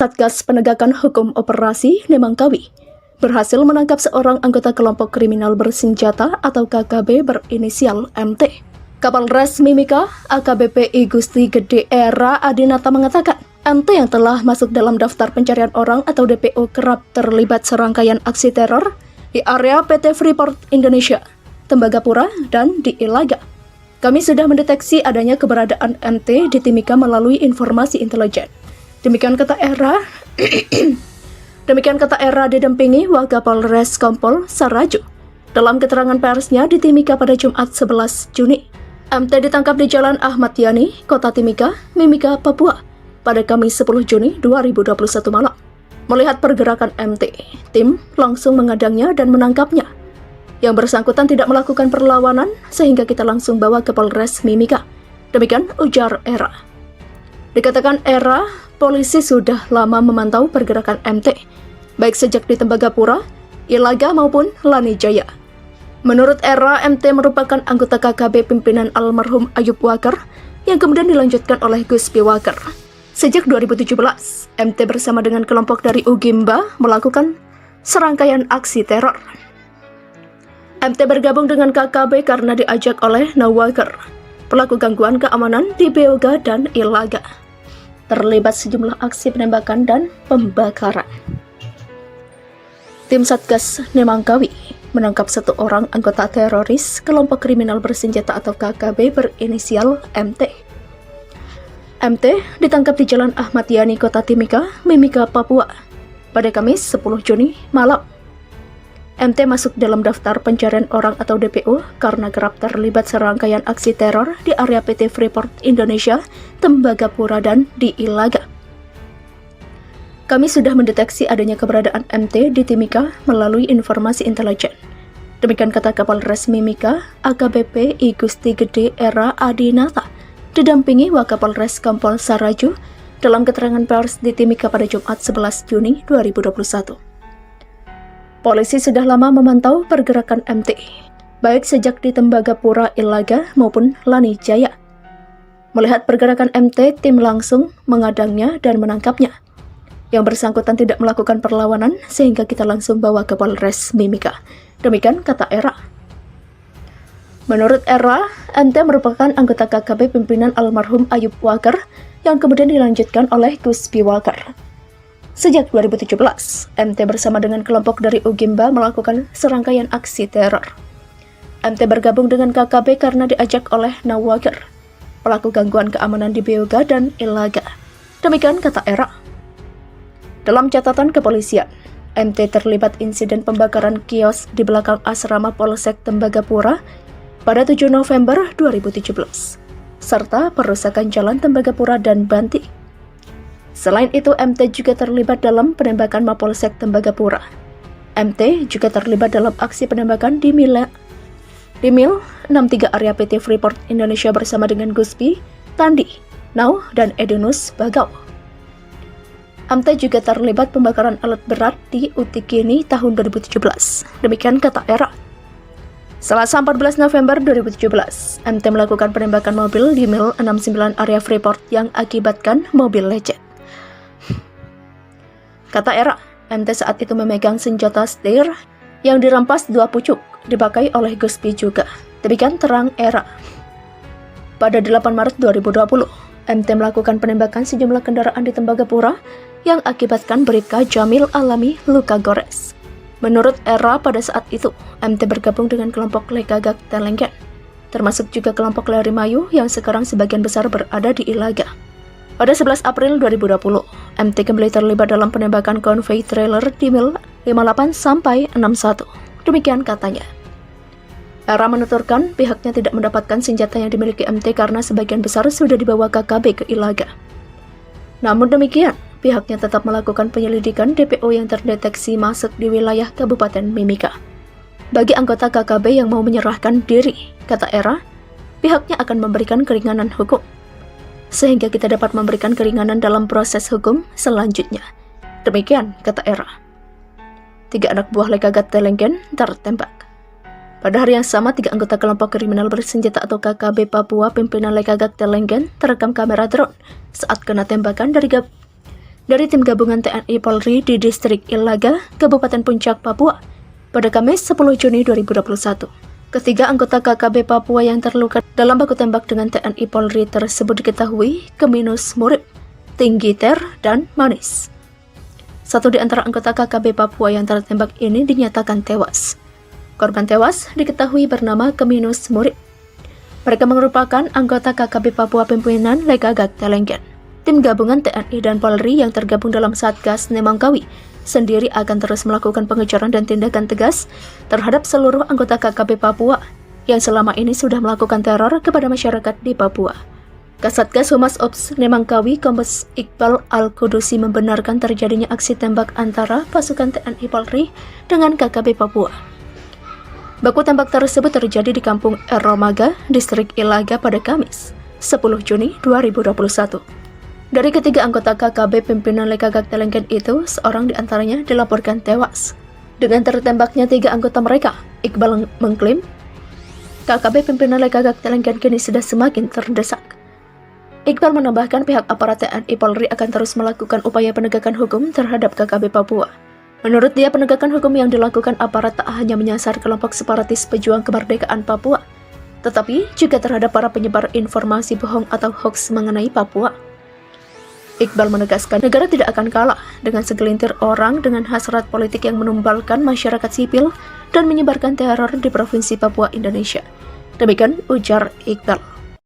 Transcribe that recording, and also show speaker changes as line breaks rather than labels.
Satgas Penegakan Hukum Operasi Nemangkawi berhasil menangkap seorang anggota kelompok kriminal bersenjata atau KKB berinisial MT. Kapolres Mimika AKBP I Gusti Gede Era Adinata mengatakan, MT yang telah masuk dalam daftar pencarian orang atau DPO kerap terlibat serangkaian aksi teror di area PT Freeport Indonesia, Tembagapura, dan di Ilaga. Kami sudah mendeteksi adanya keberadaan MT di Timika melalui informasi intelijen. Demikian kata Era didampingi Wakapolres Kompol Saraju. Dalam keterangan persnya di Timika pada Jumat 11 Juni, MT ditangkap di Jalan Ahmad Yani, Kota Timika, Mimika, Papua, pada Kamis 10 Juni 2021 malam. Melihat pergerakan MT, tim langsung mengadangnya dan menangkapnya. Yang bersangkutan tidak melakukan perlawanan sehingga kita langsung bawa ke Polres Mimika. Demikian ujar Era. Dikatakan Era, polisi sudah lama memantau pergerakan MT, baik sejak di Tembagapura, Ilaga maupun Lani Jaya. Menurut Era, MT merupakan anggota KKB pimpinan almarhum Ayub Wakar yang kemudian dilanjutkan oleh Guspi Wakar. Sejak 2017, MT bersama dengan kelompok dari Ugimba melakukan serangkaian aksi teror. MT bergabung dengan KKB karena diajak oleh Nawakar, pelaku gangguan keamanan di Beoga dan Ilaga. Terlibat sejumlah aksi penembakan dan pembakaran. Tim Satgas Nemangkawi menangkap satu orang anggota teroris kelompok kriminal bersenjata atau KKB berinisial MT. MT ditangkap di Jalan Ahmad Yani, Kota Timika, Mimika, Papua, pada Kamis 10 Juni malam. MT masuk dalam daftar pencarian orang atau DPO karena kerap terlibat serangkaian aksi teror di area PT Freeport Indonesia, Tembagapura, dan di Ilaga. Kami sudah mendeteksi adanya keberadaan MT di Timika melalui informasi intelijen. Demikian kata Kapolres Mimika AKBP I Gusti Gede Era Adinata, didampingi Wakapolres Kompol Saraju dalam keterangan pers di Timika pada Jumat 11 Juni 2021. Polisi sudah lama memantau pergerakan MT, baik sejak di Tembagapura, Ilaga maupun Lani Jaya. Melihat pergerakan MT, tim langsung mengadangnya dan menangkapnya. Yang bersangkutan tidak melakukan perlawanan sehingga kita langsung bawa ke Polres Mimika. Demikian kata Era. Menurut Era, MT merupakan anggota KKB pimpinan almarhum Ayub Wakar yang kemudian dilanjutkan oleh Guspi Wakar. Sejak 2017, MT bersama dengan kelompok dari Ugimba melakukan serangkaian aksi teror. MT bergabung dengan KKB karena diajak oleh Nawakar, pelaku gangguan keamanan di Beoga dan Ilaga. Demikian kata Era. Dalam catatan kepolisian, MT terlibat insiden pembakaran kios di belakang asrama Polsek Tembagapura pada 7 November 2017, serta perusakan jalan Tembagapura dan Banti. Selain itu, MT juga terlibat dalam penembakan Mapolsek Tembagapura. MT juga terlibat dalam aksi penembakan di Mil 63 area PT Freeport Indonesia bersama dengan Guspi, Tandi, Nau, dan Edunus Bagau. MT juga terlibat pembakaran alat berat di Utikini tahun 2017. Demikian kata Era. Selasa 14 November 2017, MT melakukan penembakan mobil di Mil 69 area Freeport yang akibatkan mobil lecet. Kata Era, MT saat itu memegang senjata stir yang dirampas 2 pucuk, dipakai oleh Guspi juga. Demikian terang Era. Pada 8 Maret 2020, MT melakukan penembakan sejumlah kendaraan di Tembagapura yang akibatkan Bribka Jamil alami luka gores. Menurut Era, pada saat itu, MT bergabung dengan kelompok Lekagak Telenggen, termasuk juga kelompok Lerimayu yang sekarang sebagian besar berada di Ilaga. Pada 11 April 2020, MT kembali terlibat dalam penembakan konvoi trailer di Mil 58 sampai 61. Demikian katanya. Era menuturkan pihaknya tidak mendapatkan senjata yang dimiliki MT karena sebagian besar sudah dibawa KKB ke Ilaga. Namun demikian, pihaknya tetap melakukan penyelidikan DPO yang terdeteksi masuk di wilayah Kabupaten Mimika. Bagi anggota KKB yang mau menyerahkan diri, kata Era, pihaknya akan memberikan keringanan hukum, sehingga kita dapat memberikan keringanan dalam proses hukum selanjutnya. Demikian kata Era. 3 anak buah Lekagak Telenggen tertembak. Pada hari yang sama, 3 anggota kelompok kriminal bersenjata atau KKB Papua pimpinan Lekagak Telenggen terekam kamera drone saat kena tembakan dari tim gabungan TNI Polri di Distrik Ilaga, Kabupaten Puncak, Papua, pada Kamis 10 Juni 2021. Ketiga anggota KKB Papua yang terluka dalam baku tembak dengan TNI Polri tersebut diketahui keminus Murid, Tinggi Ter, dan Manis. Satu di antara anggota KKB Papua yang tertembak ini dinyatakan tewas. Korban tewas diketahui bernama Keminus Murid. Mereka merupakan anggota KKB Papua pimpinan Lekagak Telenggen. Tim gabungan TNI dan Polri yang tergabung dalam Satgas Nemangkawi sendiri akan terus melakukan pengejaran dan tindakan tegas terhadap seluruh anggota KKB Papua yang selama ini sudah melakukan teror kepada masyarakat di Papua. Kasatgas Humas Ops Nemangkawi Kombes Iqbal Al-Kudusi membenarkan terjadinya aksi tembak antara pasukan TNI Polri dengan KKB Papua. Baku tembak tersebut terjadi di Kampung Eromaga, Distrik Ilaga pada Kamis, 10 Juni 2021. Dari ketiga anggota KKB pimpinan Lekagak Telenggen itu, seorang diantaranya dilaporkan tewas. Dengan tertembaknya 3 anggota mereka, Iqbal mengklaim KKB pimpinan Lekagak Telenggen kini sudah semakin terdesak. Iqbal menambahkan pihak aparat TNI Polri akan terus melakukan upaya penegakan hukum terhadap KKB Papua. Menurut dia, penegakan hukum yang dilakukan aparat tak hanya menyasar kelompok separatis pejuang kemerdekaan Papua, tetapi juga terhadap para penyebar informasi bohong atau hoaks mengenai Papua. Iqbal menegaskan negara tidak akan kalah dengan segelintir orang dengan hasrat politik yang menumbalkan masyarakat sipil dan menyebarkan teror di Provinsi Papua, Indonesia. Demikian ujar Iqbal.